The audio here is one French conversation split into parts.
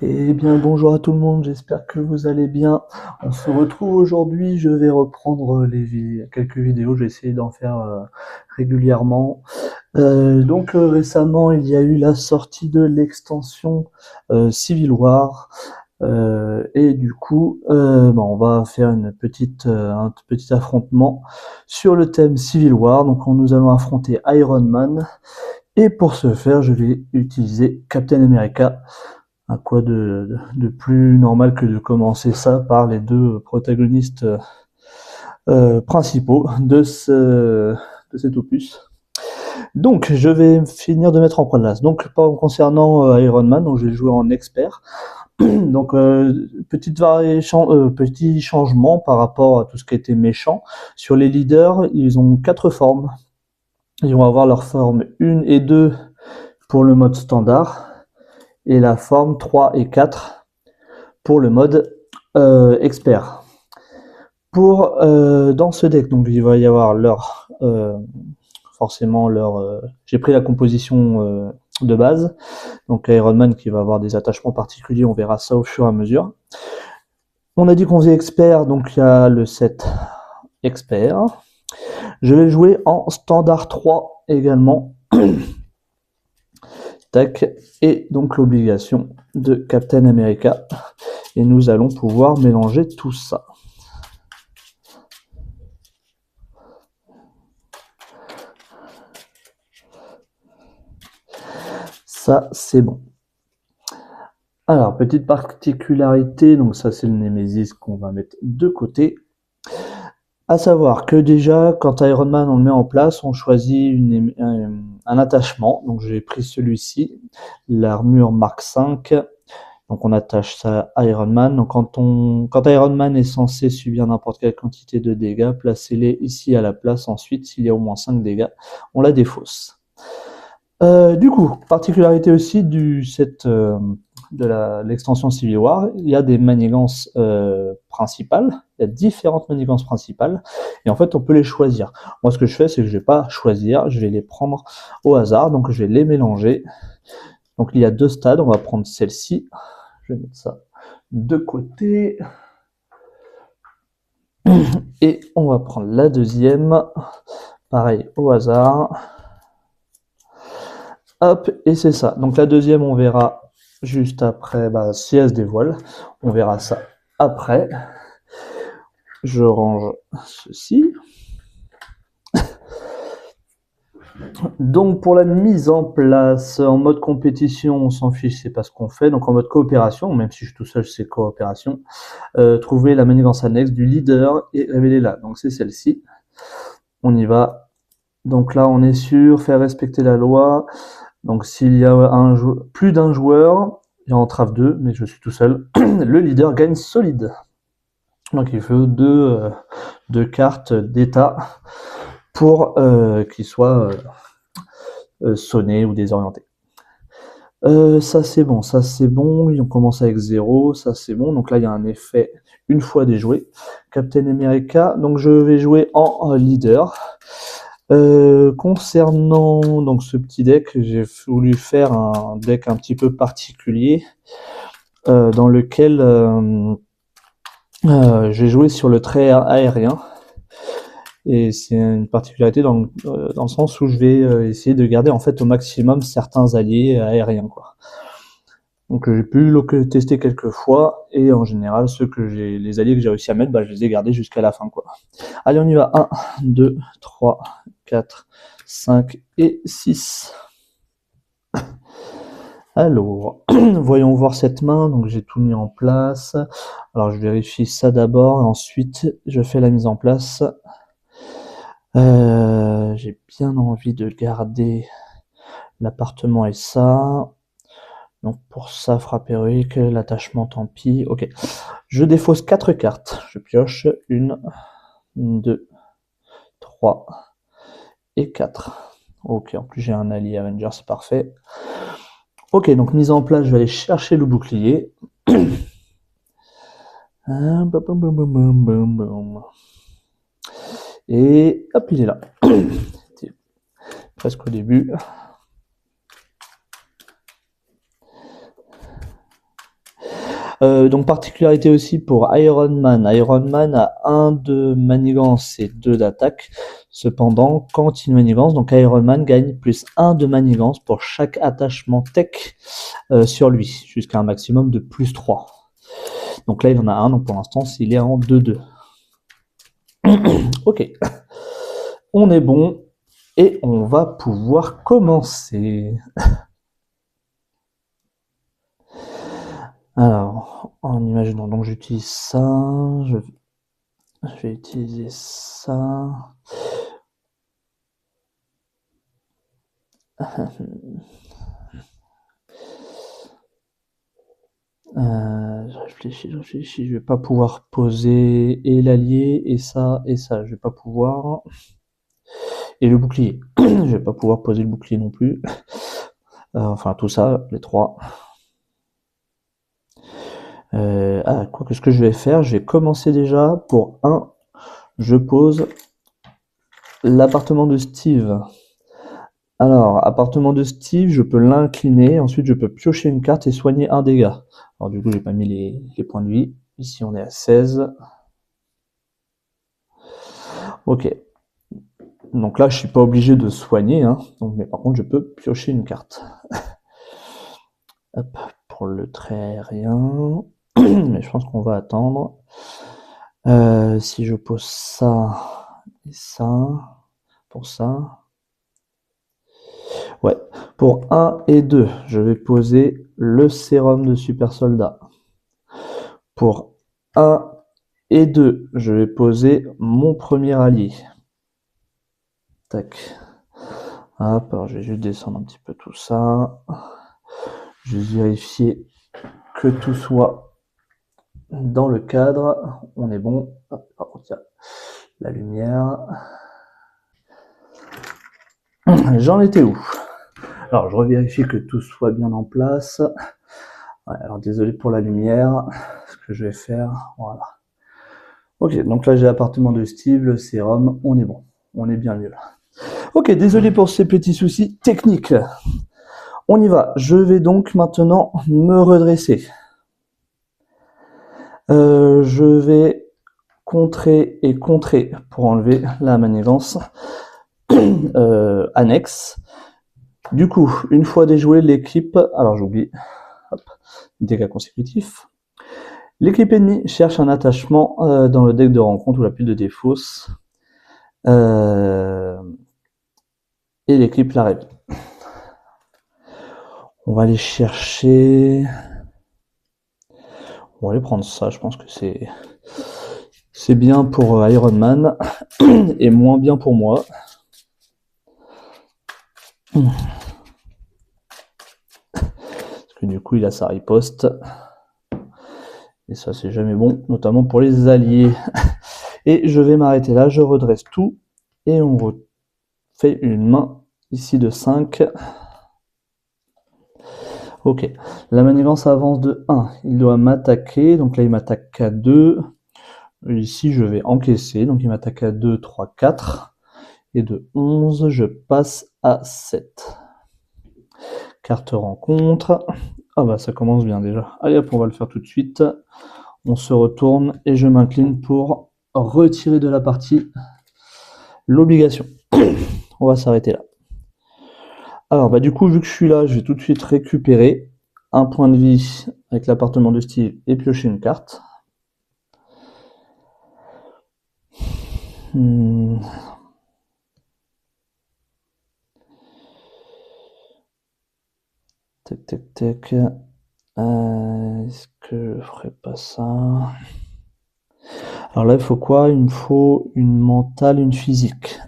Eh bien, bonjour à tout le monde, j'espère que vous allez bien. On se retrouve aujourd'hui, je vais reprendre quelques vidéos, je vais essayer d'en faire régulièrement. Récemment, il y a eu la sortie de l'extension Civil War. Et du coup, on va faire un petit affrontement sur le thème Civil War. Donc, nous allons affronter Iron Man. Et pour ce faire, je vais utiliser Captain America. À quoi de plus normal que de commencer ça par les deux protagonistes principaux de cet opus. Donc, je vais finir de mettre en place. Donc, concernant Iron Man, donc je vais jouer en expert. Donc, petit changement par rapport à tout ce qui était méchant. Sur les leaders, ils ont 4 formes. Ils vont avoir leur forme 1 et 2 pour le mode standard, et la forme 3 et 4 pour le mode expert. Dans ce deck, donc il va y avoir forcément j'ai pris la composition de base, donc Iron Man qui va avoir des attachements particuliers, on verra ça au fur et à mesure. On a dit qu'on faisait expert, donc il y a le set expert. Je vais jouer en standard 3 également. Tac, et donc l'obligation de Captain America. Et nous allons pouvoir mélanger tout ça. Ça, c'est bon. Alors, petite particularité, donc ça c'est le Nemesis qu'on va mettre de côté. À savoir que déjà, quand Iron Man on le met en place, on choisit un attachement. Donc j'ai pris celui-ci, l'armure Mark V. Donc on attache ça à Iron Man. Donc quand Iron Man est censé subir n'importe quelle quantité de dégâts, placez-les ici à la place. Ensuite, s'il y a au moins 5 dégâts, on la défausse. Du coup, particularité aussi de l'extension Civil War, il y a des manigances principales, il y a différentes manigances principales, et en fait on peut les choisir. Moi ce que je fais, c'est que je vais pas choisir, je vais les prendre au hasard, donc je vais les mélanger. Donc il y a 2 stades, on va prendre celle-ci, je vais mettre ça de côté, et on va prendre la deuxième, pareil au hasard. Hop, et c'est ça. Donc la deuxième, on verra juste après, si elle se dévoile, on verra ça après. Je range ceci. Donc pour la mise en place, en mode compétition, on s'en fiche, c'est pas ce qu'on fait. Donc en mode coopération, même si je suis tout seul, c'est coopération. Trouver la manigance annexe du leader et révéler-la. Donc c'est celle-ci. On y va. Donc là, on est sûr, faire respecter la loi. Donc s'il y a plus d'un joueur, il y a entrave 2, mais je suis tout seul, le leader gagne solide. Donc il faut deux cartes d'état pour qu'il soit sonné ou désorienté. Ça c'est bon, on commence avec 0, ça c'est bon, donc là il y a un effet une fois déjoué. Captain America, donc je vais jouer en leader. Concernant donc ce petit deck, j'ai voulu faire un deck un petit peu particulier dans lequel je vais jouer sur le trait aérien. Et c'est une particularité dans le sens où je vais essayer de garder en fait au maximum certains alliés aériens, quoi. Donc j'ai pu tester quelques fois, et en général les alliés que j'ai réussi à mettre, je les ai gardés jusqu'à la fin, quoi. Allez, on y va. 1, 2, 3, 4, 5 et 6. Alors, voyons voir cette main. Donc j'ai tout mis en place. Alors je vérifie ça d'abord, et ensuite je fais la mise en place. J'ai bien envie de garder l'appartement et ça. Donc pour ça, frappe héroïque, l'attachement tant pis. Ok. Je défausse 4 cartes. Je pioche 1, 2, 3 et 4. Ok, en plus j'ai un allié Avenger, c'est parfait. Ok, donc mise en place, je vais aller chercher le bouclier. Et hop, il est là. C'était presque au début. Donc particularité aussi pour Iron Man. Iron Man a 1 de manigance et 2 d'attaque. Cependant, quand il manigance, donc Iron Man gagne plus 1 de manigance pour chaque attachement tech sur lui, jusqu'à un maximum de plus 3. Donc là, il en a 1, donc pour l'instant, il est en 2-2. Ok, on est bon et on va pouvoir commencer. Alors, en imaginant, donc j'utilise ça, je vais utiliser ça. Je réfléchis, je vais pas pouvoir poser et l'allié et ça, je vais pas pouvoir. Et le bouclier, je vais pas pouvoir poser le bouclier non plus. Enfin tout ça, les trois. Quoi que ce que je vais faire, je vais commencer déjà pour 1, je pose l'appartement de Steve. Alors, appartement de Steve, je peux l'incliner, ensuite je peux piocher une carte et soigner un dégât. Alors du coup, j'ai pas mis les points de vie. Ici, on est à 16. Ok. Donc là, je suis pas obligé de soigner, hein. Donc, mais par contre, je peux piocher une carte. Hop, pour le trait aérien. Mais je pense qu'on va attendre. Si je pose ça et ça, pour ça. Ouais, pour 1 et 2, je vais poser le sérum de super soldat. Pour 1 et 2, je vais poser mon premier allié. Tac. Hop, alors je vais juste descendre un petit peu tout ça. Je vais vérifier que tout soit dans le cadre. On est bon. Hop, par contre, il y a la lumière. J'en étais où? Alors, je revérifie que tout soit bien en place. Ouais, alors, désolé pour la lumière. Ce que je vais faire, voilà. Ok, donc là, j'ai l'appartement de Steve, le sérum. On est bon. On est bien mieux là. Ok, désolé pour ces petits soucis techniques. On y va. Je vais donc maintenant me redresser. Je vais contrer et contrer pour enlever la manigance annexe. Du coup, une fois déjoué, l'équipe... Alors j'oublie. Dégâts consécutifs. L'équipe ennemie cherche un attachement dans le deck de rencontre ou la pile de défausse. Et l'équipe la révèle. On va aller chercher... On va aller prendre ça, je pense que c'est bien pour Iron Man et moins bien pour moi. Parce que du coup, il a sa riposte. Et ça, c'est jamais bon, notamment pour les alliés. Et je vais m'arrêter là, je redresse tout. Et on refait une main ici de 5. Ok, la manigance avance de 1. Il doit m'attaquer, donc là il m'attaque à 2. Ici je vais encaisser, donc il m'attaque à 2, 3, 4. Et de 11, je passe à 7. Carte rencontre. Ah bah ça commence bien déjà. Allez hop, on va le faire tout de suite. On se retourne et je m'incline pour retirer de la partie l'obligation. On va s'arrêter là. Alors bah du coup, vu que je suis là, je vais tout de suite récupérer un point de vie avec l'appartement de Steve et piocher une carte. Tac, tac, tac. Est-ce que je ferais pas ça? Alors là, il faut quoi? Il me faut une mentale, une physique.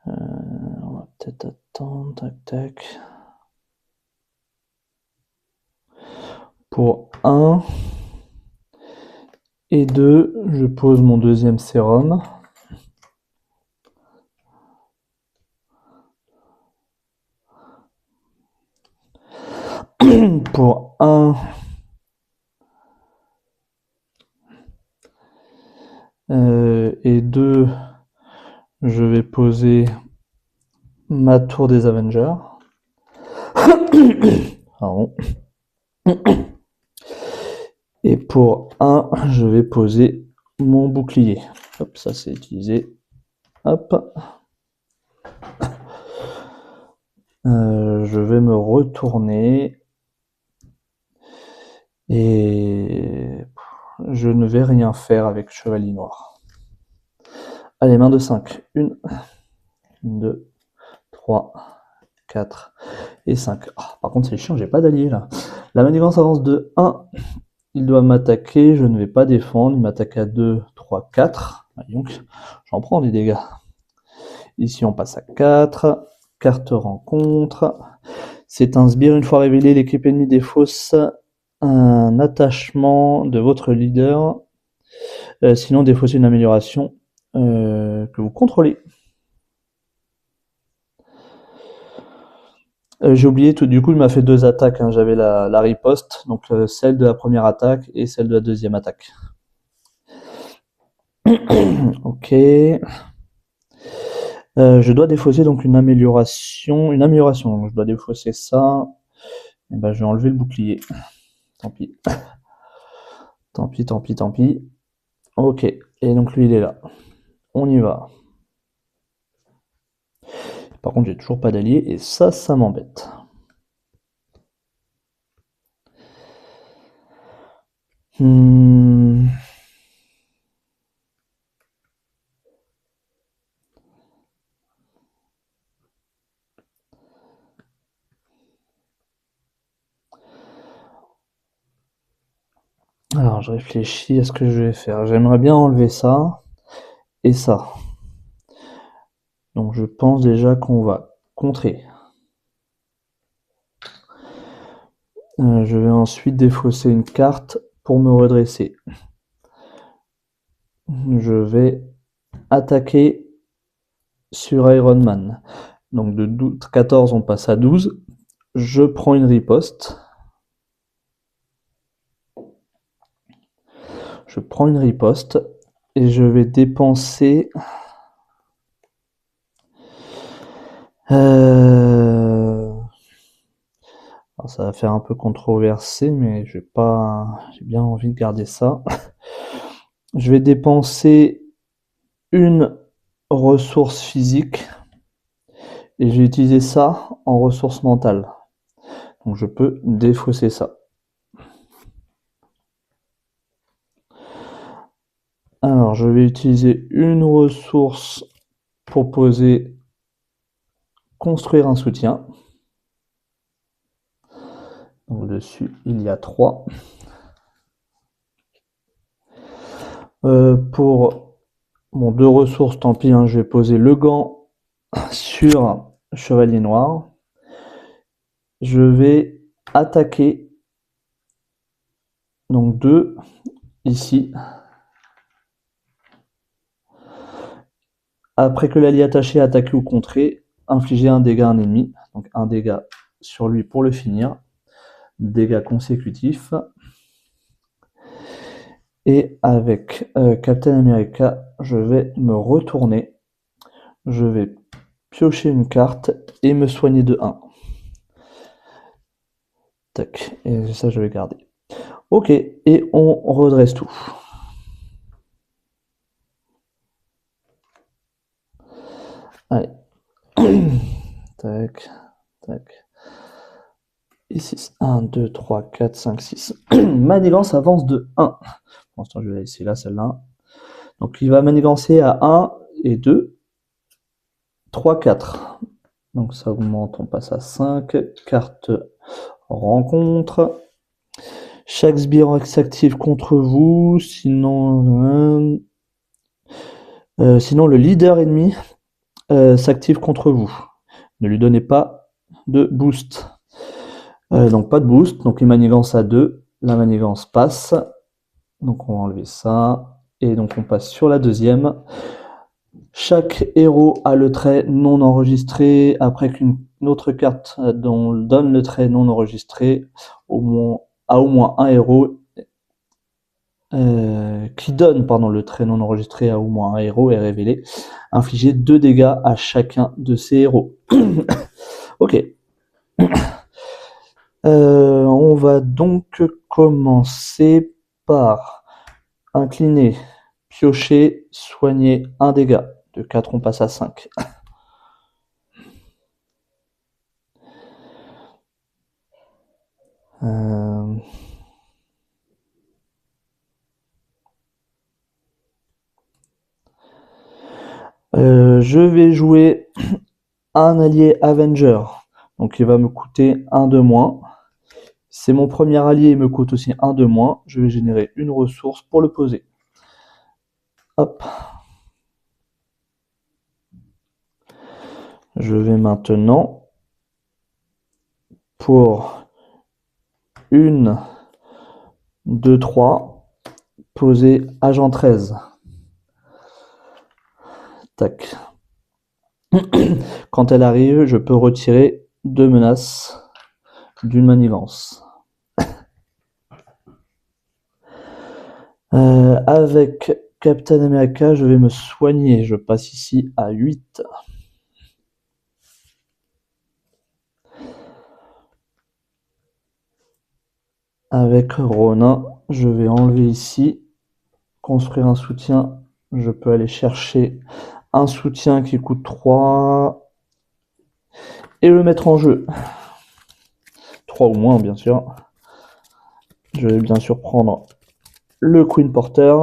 On va peut-être attendre. Tac, tac. Pour 1 et 2, je pose mon deuxième sérum. Pour 1 et 2, je vais poser ma tour des Avengers. Pardon. Et pour 1, je vais poser mon bouclier. Hop, ça c'est utilisé. Hop. Je vais me retourner. Et je ne vais rien faire avec chevalier noir. Allez, main de 5. 1, 2, 3, 4 et 5. Ah, par contre, c'est chiant, j'ai pas d'allié là. La manigance avance de 1. Il doit m'attaquer, je ne vais pas défendre. Il m'attaque à 2, 3, 4. Donc, j'en prends des dégâts. Ici, on passe à 4. Carte rencontre. C'est un sbire. Une fois révélé, l'équipe ennemie défausse un attachement de votre leader. Sinon, défaussez une amélioration que vous contrôlez. J'ai oublié, du coup il m'a fait 2 attaques, hein. J'avais la riposte, donc celle de la première attaque et celle de la deuxième attaque. Ok. Je dois défausser donc une amélioration, donc je dois défausser ça. Et ben, je vais enlever le bouclier. Tant pis. Tant pis, tant pis, tant pis. Ok, et donc lui il est là. On y va. Par contre, j'ai toujours pas d'allié et ça m'embête. Alors, je réfléchis à ce que je vais faire. J'aimerais bien enlever ça et ça. Donc, je pense déjà qu'on va contrer. Je vais ensuite défausser une carte pour me redresser. Je vais attaquer sur Iron Man. Donc, de 14, on passe à 12. Je prends une riposte. Et je vais dépenser alors ça va faire un peu controversé, mais j'ai bien envie de garder ça. Je vais dépenser une ressource physique et je vais utiliser ça en ressource mentale. Donc je peux défausser ça. Alors je vais utiliser une ressource pour poser construire un soutien. Donc dessus il y a 3. Pour bon, 2 ressources, tant pis, hein, je vais poser le gant sur chevalier noir. Je vais attaquer donc 2 ici. Après que l'allié attaché a attaqué ou contré, infliger un dégât à un ennemi. Donc un dégât sur lui pour le finir. Dégâts consécutifs. Et avec Captain America, je vais me retourner. Je vais piocher une carte et me soigner de 1. Tac, et ça je vais garder. Ok, et on redresse tout. Allez. Tac, tac. Et 6. 1, 2, 3, 4, 5, 6. Manigance avance de 1. Pour l'instant, je vais la laisser là, celle-là. Donc, il va manigancer à 1 et 2. 3, 4. Donc, ça augmente, on passe à 5. Carte rencontre. Chaque sbire s'active contre vous. Sinon, le leader ennemi s'active contre vous. Ne lui donnez pas de boost. Donc pas de boost, donc il manigance à 2, la manigance passe, donc on va enlever ça, et donc on passe sur la deuxième. Chaque héros a le trait non enregistré, après qu'une autre carte donne le trait non enregistré, au moins un héros qui donne le trait non enregistré à au moins un héros est révélé. Infligez 2 dégâts à chacun de ces héros. Ok. On va donc commencer par incliner, piocher, soigner un dégât. De 4, on passe à 5. Je vais jouer un allié Avenger. Donc il va me coûter 1 de moins. C'est mon premier allié, il me coûte aussi 1 de moins. Je vais générer une ressource pour le poser. Hop. Je vais maintenant, pour 1, 2, 3, poser agent 13. Tac. Quand elle arrive, je peux retirer 2 menaces d'une manigance. Avec Captain America, je vais me soigner. Je passe ici à 8. Avec Ronin, je vais enlever ici, construire un soutien. Je peux aller chercher un soutien qui coûte 3 et le mettre en jeu. 3 ou moins, bien sûr. Je vais bien sûr prendre le Queen Porter.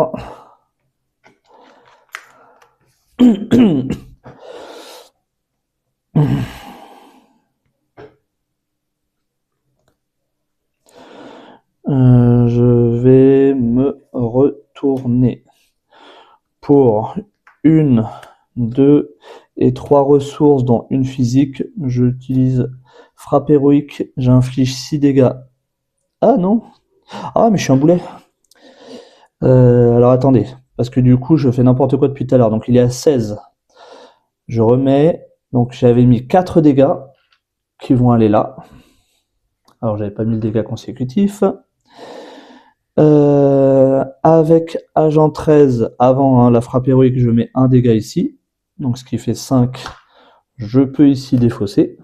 Je vais me retourner pour 1, 2 et 3 ressources dont une physique. J'utilise frappe héroïque, j'inflige 6 dégâts. Ah non. Ah mais je suis un boulet. Alors attendez, parce que du coup je fais n'importe quoi depuis tout à l'heure. Donc il est à 16. Je remets, donc j'avais mis 4 dégâts qui vont aller là. Alors j'avais pas mis le dégât consécutif. Avec agent 13, avant la frappe héroïque, je mets un dégât ici. Donc ce qui fait 5. Je peux ici défausser.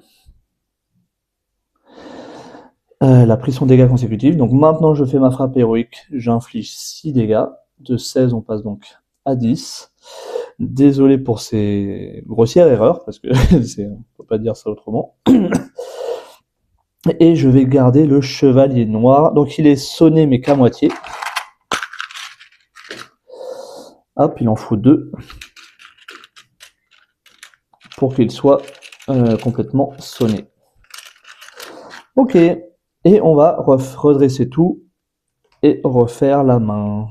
Elle a pris son dégât consécutif. Donc maintenant je fais ma frappe héroïque. J'inflige 6 dégâts. De 16, on passe donc à 10. Désolé pour ces grossières erreurs, parce que on peut pas dire ça autrement. Et je vais garder le chevalier noir. Donc il est sonné mais qu'à moitié. Hop, il en faut 2 pour qu'il soit complètement sonné. Ok, et on va redresser tout et refaire la main.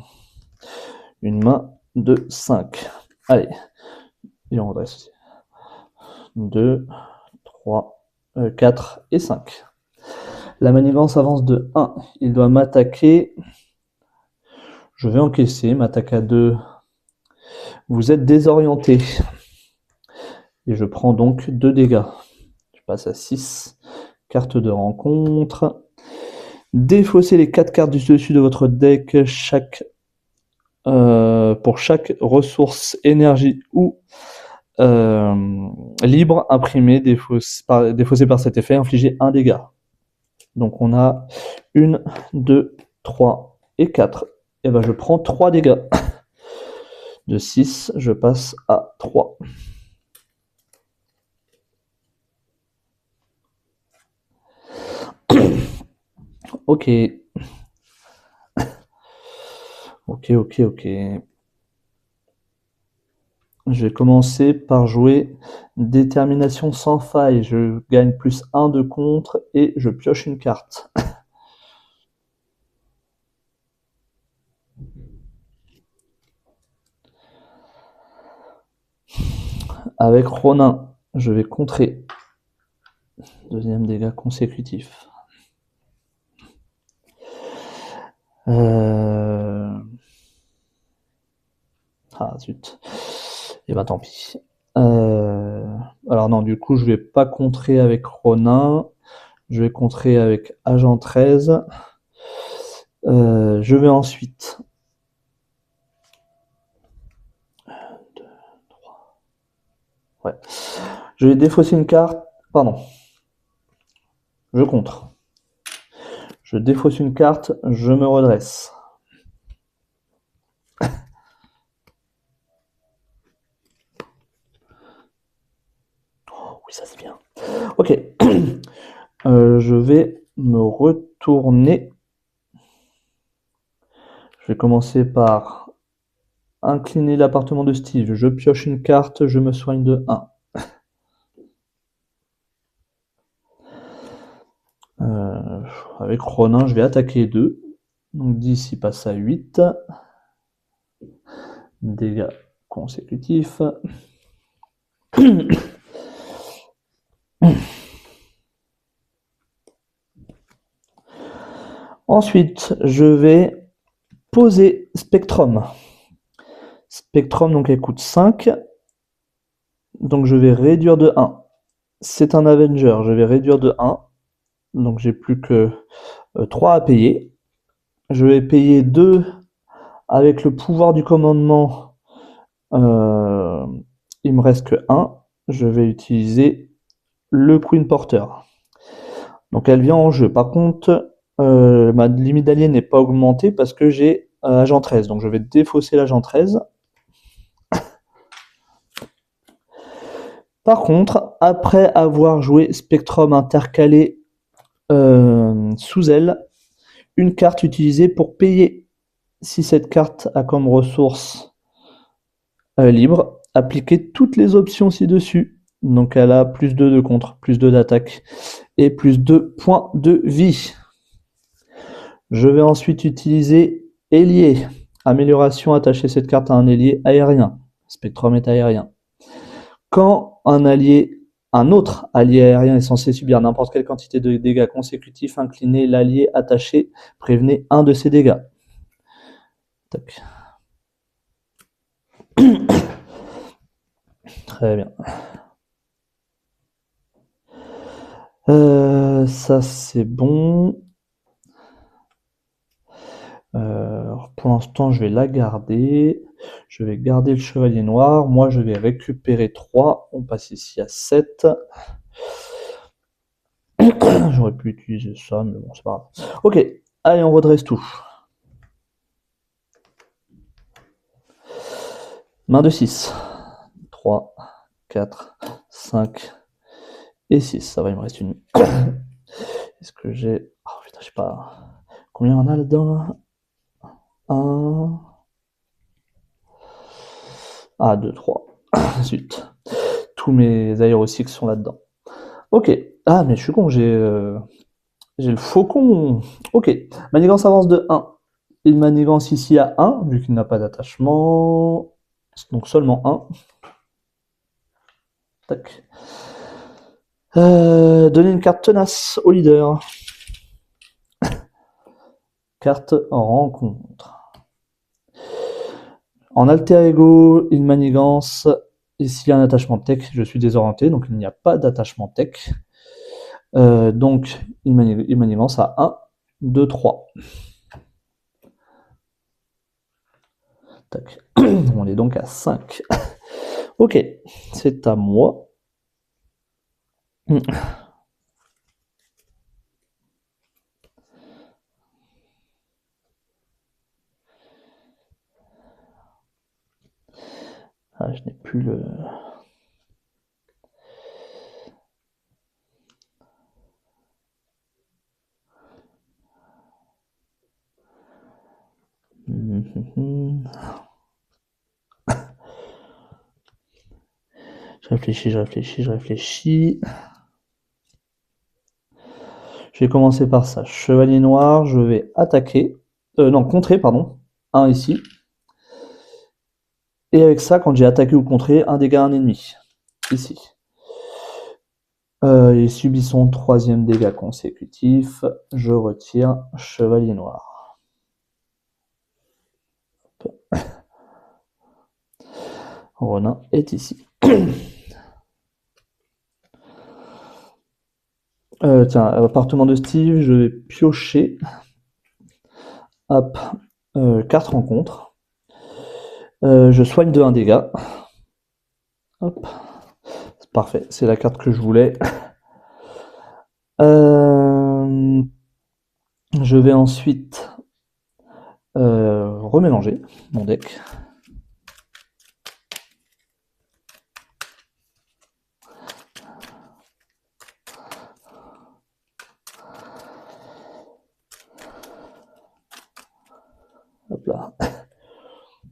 Une main de 5. Allez, et on redresse. 2, 3, 4 et 5. La manigance avance de 1. Il doit m'attaquer. Je vais encaisser, m'attaque à 2. Vous êtes désorienté. Et je prends donc 2 dégâts. Je passe à 6. Carte de rencontre. Défaussez les 4 cartes du dessus de votre deck pour chaque ressource énergie ou libre imprimé défaussé par cet effet, infligez 1 dégât. Donc on a 1, 2, 3 et 4. Et ben je prends 3 dégâts. De 6, je passe à 3. Ok. Ok. Je vais commencer par jouer détermination sans faille. Je gagne plus 1 de contre et je pioche une carte. Avec Ronin, je vais contrer. Deuxième dégât consécutif. Ah zut. Et ben tant pis. Alors non, du coup, je vais pas contrer avec Ronin. Je vais contrer avec Agent 13. Je vais ensuite... 1, 2, 3. Ouais. Je vais défausser une carte. Pardon. Je contre. Je défausse une carte, je me redresse. Oh, oui, ça c'est bien. Ok. Je vais me retourner. Je vais commencer par incliner l'appartement de Steve. Je pioche une carte, je me soigne de 1. Avec Ronin, je vais attaquer 2. Donc 10, il passe à 8. Dégâts consécutifs. Ensuite, je vais poser Spectrum. Spectrum, donc elle coûte 5. Donc je vais réduire de 1. C'est un Avenger, je vais réduire de 1. Donc j'ai plus que 3 à payer. Je vais payer 2 avec le pouvoir du commandement. Il me reste que 1. Je vais utiliser le Queen Porter. Donc elle vient en jeu. Par contre, ma limite d'alliés n'est pas augmentée parce que j'ai agent 13. Donc je vais défausser l'agent 13. Par contre, après avoir joué Spectrum intercalé sous elle, une carte utilisée pour payer. Si cette carte a comme ressource libre, appliquez toutes les options ci-dessus. Donc elle a plus 2 de contre, plus 2 d'attaque et plus 2 points de vie. Je vais ensuite utiliser ailier. Amélioration, attacher cette carte à un ailier aérien. Spectrum est aérien. Quand un autre allié aérien est censé subir n'importe quelle quantité de dégâts consécutifs, inclinez l'allié attaché, prévenez un de ses dégâts. Tac. Très bien. Ça c'est bon. Pour l'instant, je vais la garder. Je vais garder le chevalier noir. Moi, je vais récupérer 3. On passe ici à 7. J'aurais pu utiliser ça, mais bon, c'est pas grave. Ok, allez, on redresse tout. Main de 6. 3, 4, 5 et 6. Ça va, il me reste une. Est-ce que j'ai... Oh putain, je sais pas... Combien on a là-dedans? 1... Ah, 2, 3. Zut. Tous mes aérocycles sont là-dedans. Ok. Ah, mais je suis con, j'ai le faucon. Ok. Manigance avance de 1. Il manigance ici à 1, vu qu'il n'a pas d'attachement. Donc seulement 1. Tac. Donner une carte tenace au leader. Carte en rencontre. En alter ego, il manigance. Et s'il y a un attachement tech, je suis désorienté, donc il n'y a pas d'attachement tech. Donc il manigance à 1, 2, 3. Tac. On est donc à 5. Ok, c'est à moi. Ah, je n'ai plus le... Je réfléchis. Je vais commencer par ça. Chevalier noir, je vais attaquer. Non, contrer, pardon. 1 ici. Et avec ça, quand j'ai attaqué ou contré, un dégât à un ennemi. Ici. Il subit son 3e dégât consécutif. Je retire chevalier noir. Ronin est ici. Tiens, appartement de Steve, je vais piocher. Hop, carte rencontre. Je soigne de 1 dégât. Hop. C'est parfait, c'est la carte que je voulais. Je Je vais ensuite remélanger mon deck. Hop là.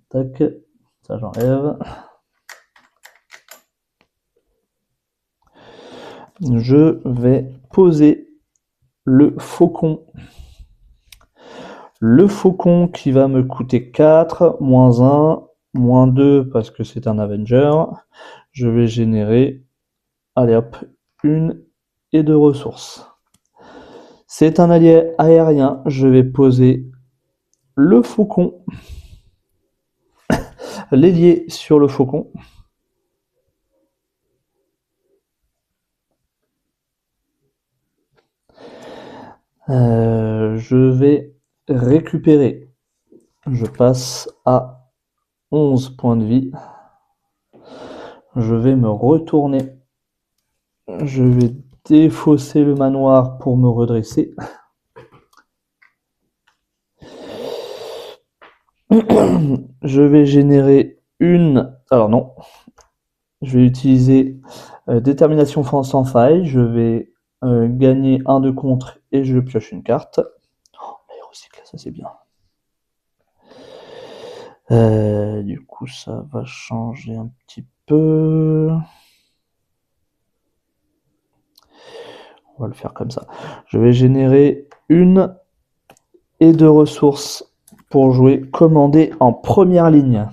Tac, ça j'enlève. Je vais poser le faucon. Le faucon qui va me coûter 4, moins 1, moins 2 parce que c'est un Avenger. Je vais générer, allez hop, 1 et 2 ressources. C'est un allié aérien, je vais poser le faucon, l'ailier sur le faucon. Je vais récupérer. Je passe à 11 points de vie. Je vais me retourner. Je vais défausser le manoir pour me redresser. Je vais générer une... Alors non. Je vais utiliser détermination sans faille. Je vais gagner 1 de contre et je pioche une carte. Oh, l'aérocycle, ça c'est bien. Du coup, ça va changer un petit peu. On va le faire comme ça. Je vais générer 1 et 2 ressources pour jouer commandé en première ligne.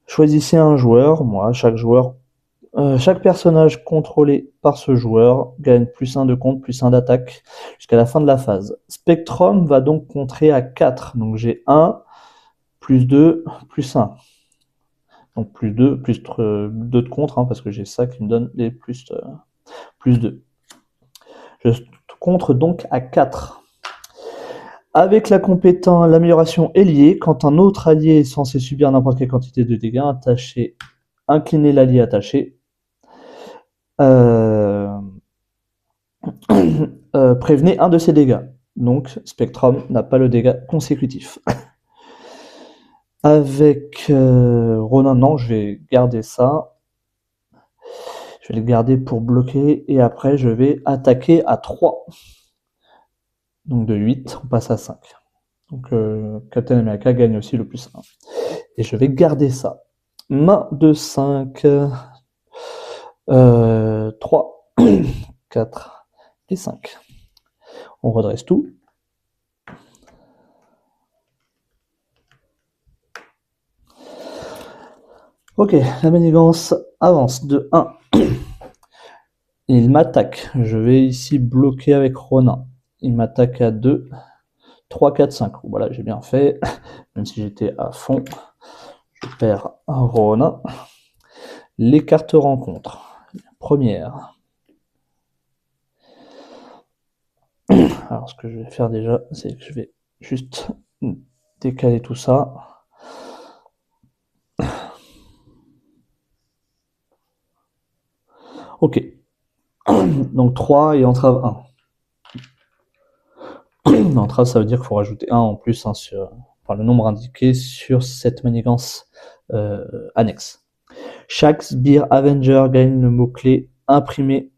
Choisissez un joueur. Moi, chaque personnage contrôlé par ce joueur gagne plus 1 de contre, plus 1 d'attaque jusqu'à la fin de la phase. Spectrum va donc contrer à 4. Donc j'ai 1, plus 2, plus 1. Donc plus 2, plus 2 de contre, hein, parce que j'ai ça qui me donne les plus 2. Je contre donc à 4. Avec la compétence, l'amélioration est liée. Quand un autre allié est censé subir n'importe quelle quantité de dégâts, inclinez l'allié attaché. Prévenez un de ses dégâts. Donc, Spectrum n'a pas le dégât consécutif. Avec Ronin, non, je vais garder ça. Je vais le garder pour bloquer. Et après, je vais attaquer à 3. Donc de 8, on passe à 5. Donc Captain America gagne aussi le plus 1. Et je vais garder ça. Main de 5. 3, 4 et 5. On redresse tout. Ok, la manigance avance de 1. Il m'attaque. Je vais ici bloquer avec Ronin. Il m'attaque à 2, 3, 4, 5. Voilà, j'ai bien fait. Même si j'étais à fond. Je perds un Ronin. Les cartes rencontres. Première. Alors, ce que je vais faire déjà, c'est que je vais juste décaler tout ça. Ok. Donc 3 et entrave 1. Entrave, ça veut dire qu'il faut rajouter 1 en plus hein, sur le nombre indiqué sur cette manigance annexe. Chaque sbire Avenger gagne le mot-clé imprimé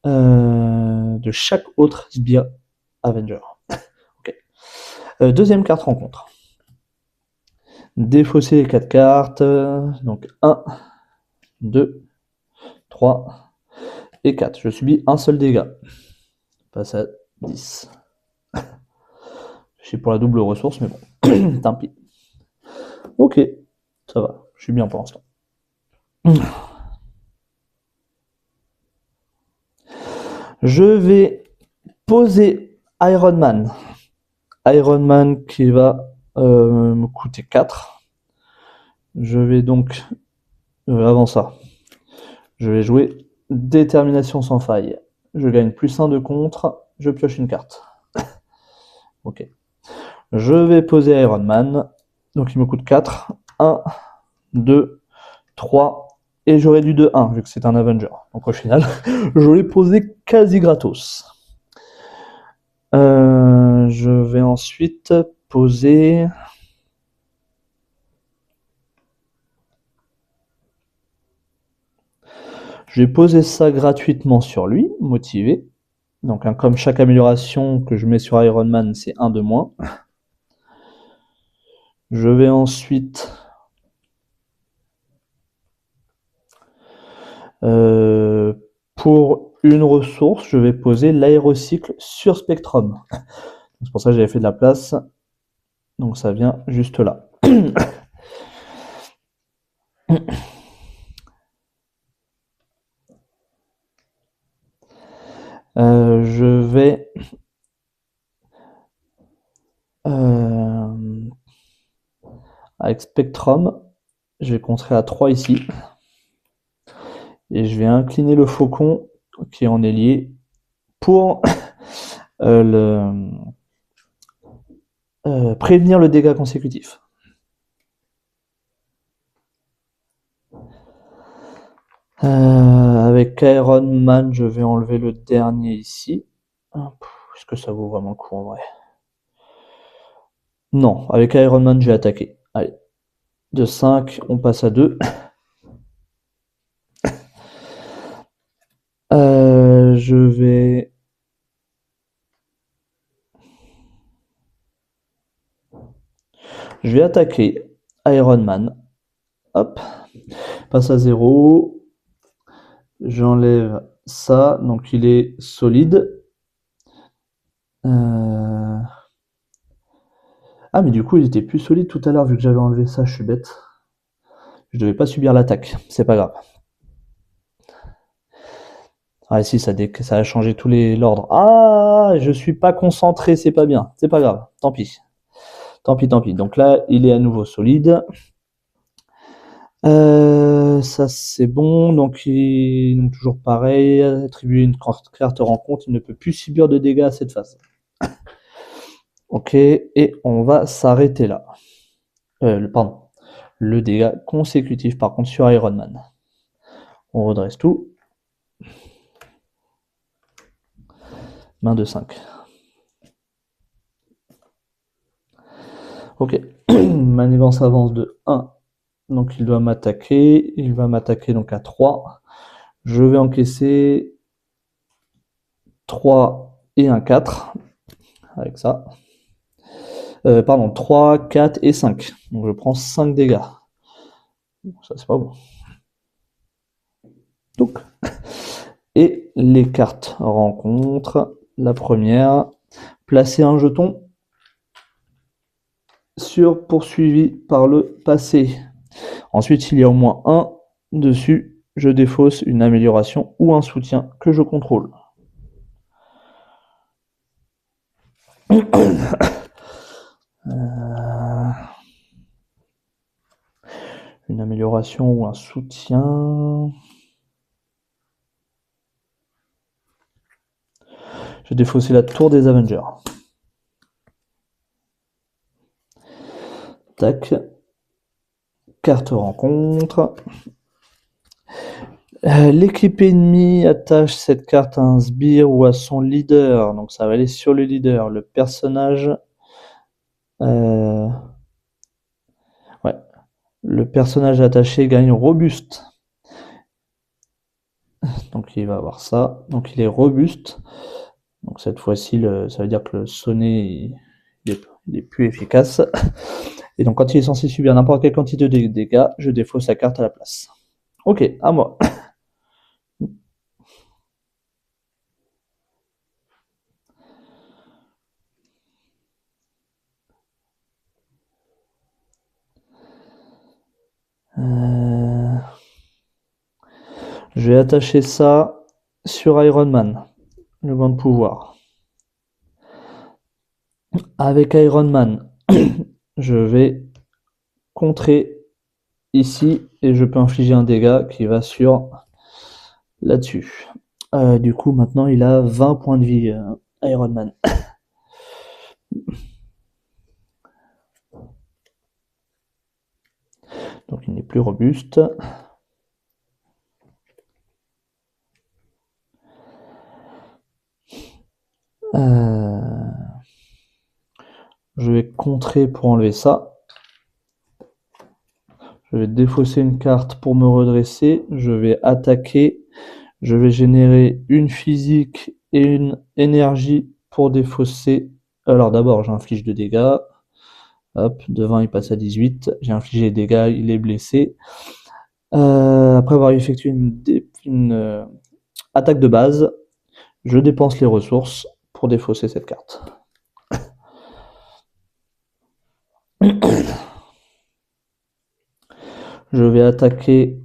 de chaque autre sbire Avenger. Okay. Deuxième carte rencontre. Défausser les 4 cartes. Donc 1, 2, 3 et 4. Je subis un seul dégât. Je passe à 10. Je suis pour la double ressource, mais bon, tant pis. Ok, ça va. Je suis bien pour l'instant. Je vais poser Iron Man. Iron Man qui va me coûter 4. Je vais donc, avant ça, je vais jouer Détermination sans faille. Je gagne plus 1 de contre, je pioche une carte. Ok. Je vais poser Iron Man. Donc il me coûte 4. 1, 2, 3. Et j'aurais du 2-1 vu que c'est un Avenger. Donc au final, je l'ai posé quasi gratos. Je vais ensuite poser... Je vais poser ça gratuitement sur lui, motivé. Donc, comme chaque amélioration que je mets sur Iron Man, c'est 1 de moins. Je vais ensuite pour une ressource, je vais poser l'aérocycle sur Spectrum. C'est pour ça que j'avais fait de la place. Donc ça vient juste là. Je vais avec Spectrum, je vais contrer à 3 ici. Et je vais incliner le faucon qui est en ailier pour prévenir le dégât consécutif. Avec Iron Man, je vais enlever le dernier ici. Est-ce que ça vaut vraiment le coup en vrai? Non, avec Iron Man, je vais attaquer. Allez, de 5, on passe à 2. Je vais... Je vais attaquer Iron Man. Hop, passe à 0. J'enlève ça, donc il est solide. Ah, mais du coup, il était plus solide tout à l'heure, vu que j'avais enlevé ça, je suis bête. Je devais pas subir l'attaque, c'est pas grave. Ah, si, ça a changé tous l'ordre. Ah, je suis pas concentré, c'est pas bien, c'est pas grave, tant pis. Tant pis, tant pis. Donc là, il est à nouveau solide. Ça c'est bon, donc toujours pareil, attribuer une carte rencontre, il ne peut plus subir de dégâts à cette phase. Ok, et on va s'arrêter là. Pardon, le dégât consécutif par contre sur Iron Man. On redresse tout. Main de 5. Ok, manigance avance de 1. Donc il doit m'attaquer, il va m'attaquer donc à 3. Je vais encaisser 3 et un 4 avec ça. Pardon, 3, 4 et 5. Donc je prends 5 dégâts. Ça c'est pas bon. Donc. Et les cartes rencontres. La première, placer un jeton sur poursuivi par le passé. Ensuite, il y a au moins un dessus. Je défausse une amélioration ou un soutien que je contrôle. Une amélioration ou un soutien. Je vais défausser la tour des Avengers. Tac. Carte rencontre. L'équipe ennemie attache cette carte à un sbire ou à son leader. Donc ça va aller sur le leader. Le personnage... ouais. Le personnage attaché gagne robuste. Donc il va avoir ça. Donc il est robuste. Donc cette fois-ci, ça veut dire que le sonnet il est plus efficace. Et donc quand il est censé subir n'importe quelle quantité de dégâts, je défausse sa carte à la place. Ok, à moi. Je vais attacher ça sur Iron Man, le gant de pouvoir. Avec Iron Man, je vais contrer ici et je peux infliger un dégât qui va sur là-dessus. Du coup, maintenant, il a 20 points de vie, Iron Man. Donc, il n'est plus robuste. Je vais contrer pour enlever ça. Je vais défausser une carte pour me redresser. Je vais attaquer. Je vais générer une physique et une énergie pour défausser. Alors d'abord, j'inflige 2 dégâts. Hop, de 20, il passe à 18. J'ai infligé des dégâts, il est blessé. Après avoir effectué une attaque de base, je dépense les ressources pour défausser cette carte. Je vais attaquer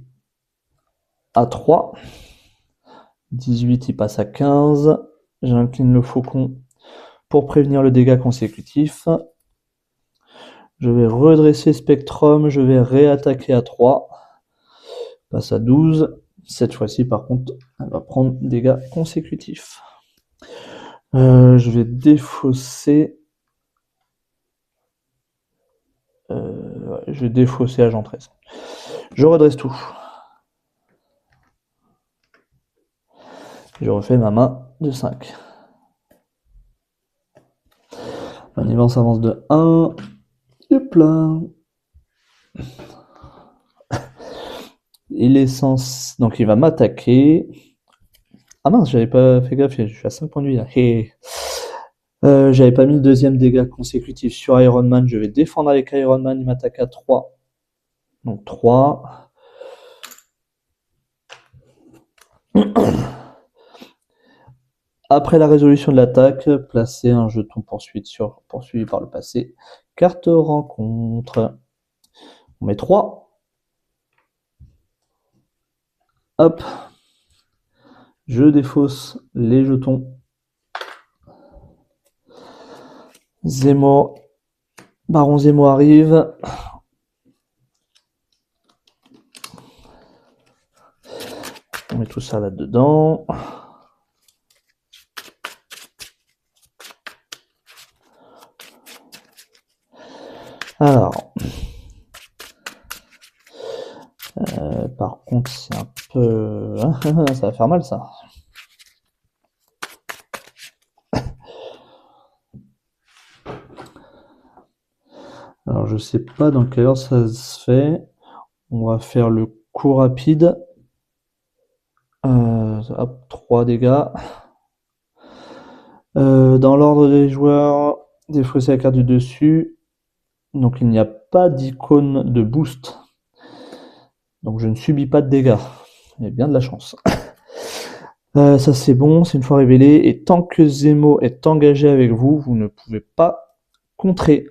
à 3. 18, il passe à 15. J'incline le faucon pour prévenir le dégât consécutif. Je vais redresser Spectrum, je vais réattaquer à 3. Passe à 12. Cette fois-ci, par contre, elle va prendre dégâts consécutifs. Je vais défausser. Je vais défausser Agent 13. Je redresse tout. Je refais ma main de 5. Manivance avance de 1. Hop là. Il est censé... Donc il va m'attaquer. Ah mince, j'avais pas fait gaffe, je suis à 5 points de vie là. Hey. J'avais pas mis le deuxième dégât consécutif sur Iron Man. Je vais défendre avec Iron Man. Il m'attaque à 3. Donc 3. Après la résolution de l'attaque, placez un jeton poursuivi par le passé. Carte rencontre. On met 3. Hop. Je défausse les jetons. Zemo. Baron Zemo arrive. On met tout ça là-dedans. Alors. Par contre, c'est un peu... ça va faire mal, ça. Alors, je sais pas dans quelle heure ça se fait. On va faire le coup rapide. Hop, 3 dégâts. Dans l'ordre des joueurs, défausser la carte du dessus. Donc, il n'y a pas d'icône de boost. Donc, je ne subis pas de dégâts. J'ai bien de la chance. Ça, c'est bon, c'est une fois révélé. Et tant que Zemo est engagé avec vous, vous ne pouvez pas contrer.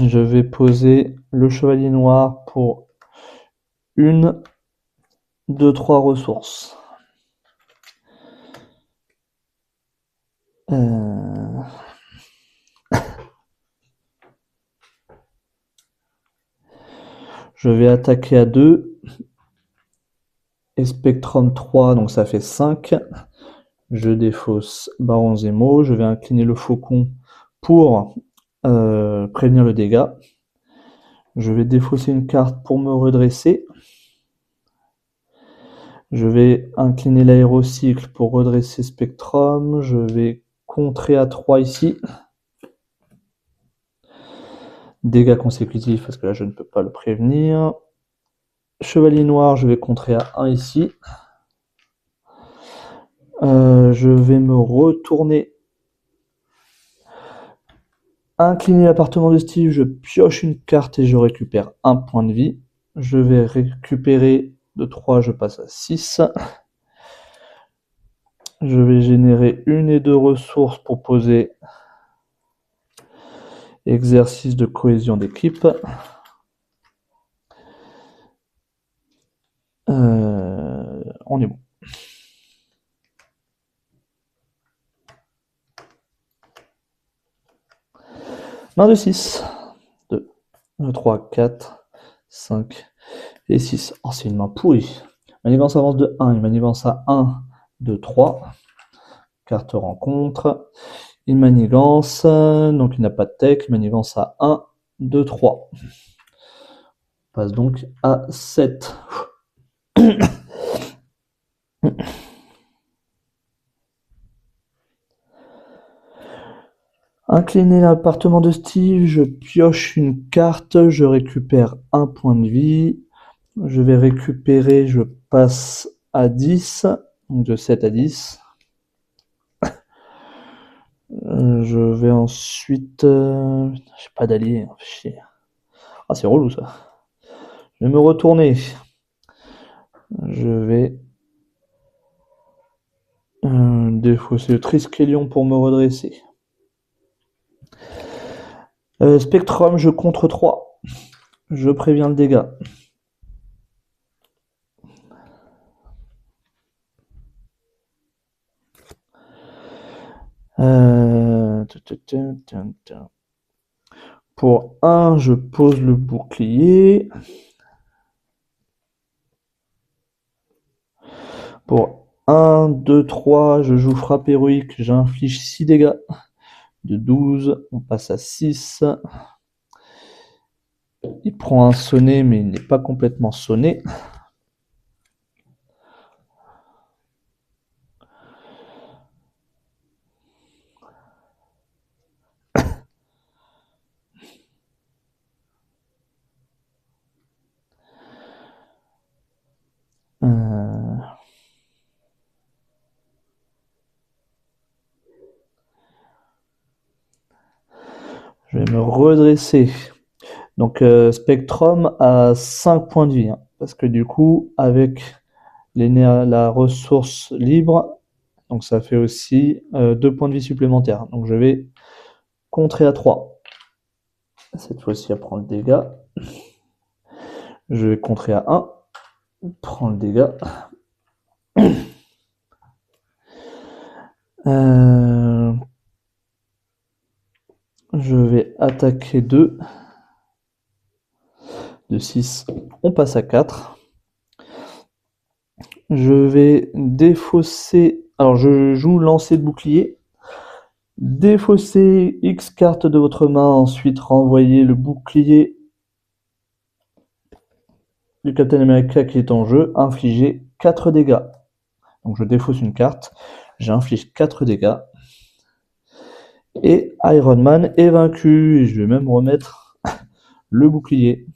Je vais poser le chevalier noir pour 1, 2, 3 ressources. Je vais attaquer à 2. Et Spectrum 3, donc ça fait 5. Je défausse Baron Zemo. Je vais incliner le faucon pour prévenir le dégât. Je vais défausser une carte pour me redresser. Je vais incliner l'aérocycle pour redresser Spectrum. Je vais contrer à 3 ici. Dégâts consécutifs parce que là je ne peux pas le prévenir. Chevalier noir, je vais contrer à 1 ici. Je vais me retourner. Incliner l'appartement de Steve, je pioche une carte et je récupère 1 point de vie. Je vais récupérer de 3, je passe à 6. Je vais générer 1 et 2 ressources pour poser exercice de cohésion d'équipe. On est bon. Main de 6. 2, 3, 4, 5 et 6. Oh, c'est une main pourrie. Manivance avance de 1. Et manivance à 1, 2, 3, carte rencontre. Il manigance, donc il n'a pas de tech, il manigance à 1, 2, 3. On passe donc à 7. Incliner l'appartement de Steve, je pioche une carte, je récupère un point de vie. Je vais récupérer, je passe à 10, donc de 7 à 10. Je vais ensuite... j'ai pas d'allié, hein, chier. Ah, c'est relou ça. Je vais me retourner. Je vais défausser le Triskelion pour me redresser. Spectrum, je contre 3. Je préviens le dégât. Pour 1, je pose le bouclier. Pour 1, 2, 3, je joue frappe héroïque, j'inflige 6 dégâts. De 12, on passe à 6. Il prend un sonnet, mais il n'est pas complètement sonné. Je vais me redresser. Donc Spectrum a 5 points de vie, hein, parce que du coup, avec la ressource libre, donc ça fait aussi 2 points de vie supplémentaires. Donc je vais contrer à 3. Cette fois-ci, elle prend le dégât. Je vais contrer à 1. Prend le dégât. Je vais attaquer 2. De 6, on passe à 4. Je vais défausser... Alors, je joue lancer de bouclier. Défausser X cartes de votre main, ensuite renvoyer le bouclier du Captain America qui est en jeu, infliger 4 dégâts. Donc je défausse une carte, j'inflige 4 dégâts. Et Iron Man est vaincu. Et je vais même remettre le bouclier.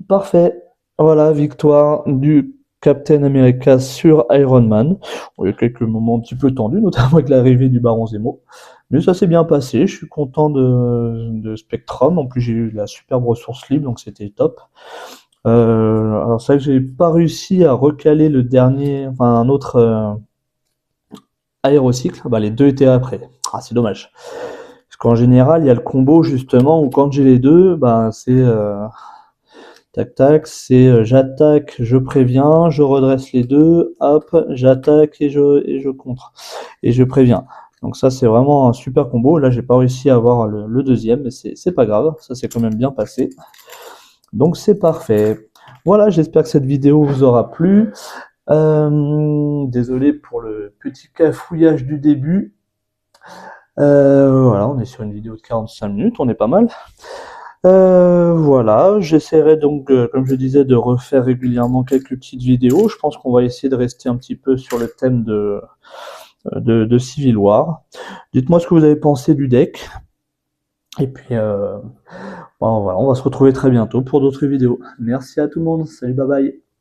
Parfait. Voilà, victoire du Captain America sur Iron Man. Il y a quelques moments un petit peu tendus, notamment avec l'arrivée du Baron Zemo. Mais ça s'est bien passé. Je suis content de Spectrum. En plus, j'ai eu la superbe ressource libre, donc c'était top. Alors c'est vrai que j'ai pas réussi à recaler le dernier, enfin un autre aérocycle. Bah, les deux étaient après. Ah, c'est dommage. Parce qu'en général, il y a le combo justement où quand j'ai les deux, bah c'est tac tac, c'est j'attaque, je préviens, je redresse les deux, hop, j'attaque et je contre. Et je préviens. Donc ça c'est vraiment un super combo. Là j'ai pas réussi à avoir le deuxième, mais c'est pas grave, ça s'est quand même bien passé. Donc c'est parfait. Voilà, j'espère que cette vidéo vous aura plu. Désolé pour le petit cafouillage du début. Voilà, on est sur une vidéo de 45 minutes, on est pas mal. Voilà, j'essaierai donc, comme je disais, de refaire régulièrement quelques petites vidéos. Je pense qu'on va essayer de rester un petit peu sur le thème de Civil War. Dites-moi ce que vous avez pensé du deck. Et puis, bon, voilà, on va se retrouver très bientôt pour d'autres vidéos. Merci à tout le monde. Salut, bye bye.